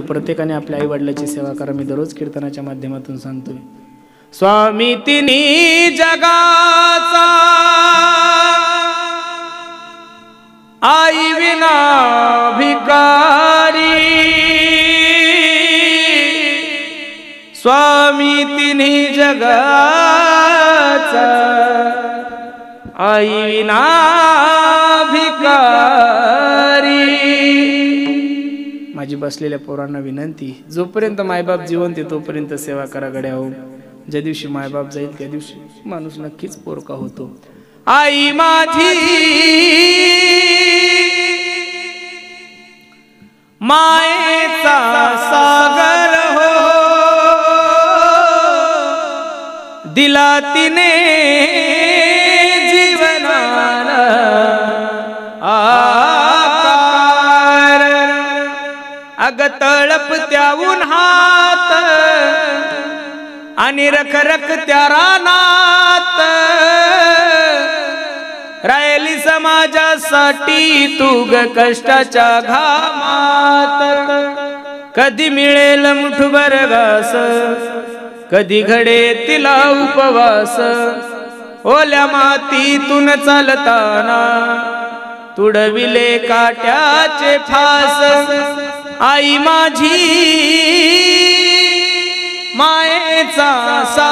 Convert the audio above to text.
प्रत्येकाने आपल्या आई वडिलांची सेवा करा। मी दररोज कीर्तनाच्या माध्यमातून सांगतोय, स्वामी तिन्ही जगाचा आई विना भिकारी, स्वामी तिन्ही जगाचा आई विना भिकारी। माझी बसलेल्या पोरांना विनंती, जोपर्यंत मायबाप जिवंत आहे तोपर्यंत सेवा करा गड्या हो। ज्या दिवशी मायबाप जाईल त्या दिवशी माणूस नक्कीच पोरका होतो। आई माझी मायेचा सागर हो, दिला तिने जीवनाला आकार। अग तळपत्या उन्हात आणि रखरख त्या रानात, राहिली समाजासाठी तू ग कष्टाच्या घामात। कधी मिळेल मुठभर घास, कधी घडे तिला उपवास, ओल्या मातीतून चालताना तुडविले काट्याचे फास। आई माझी मायेचा सा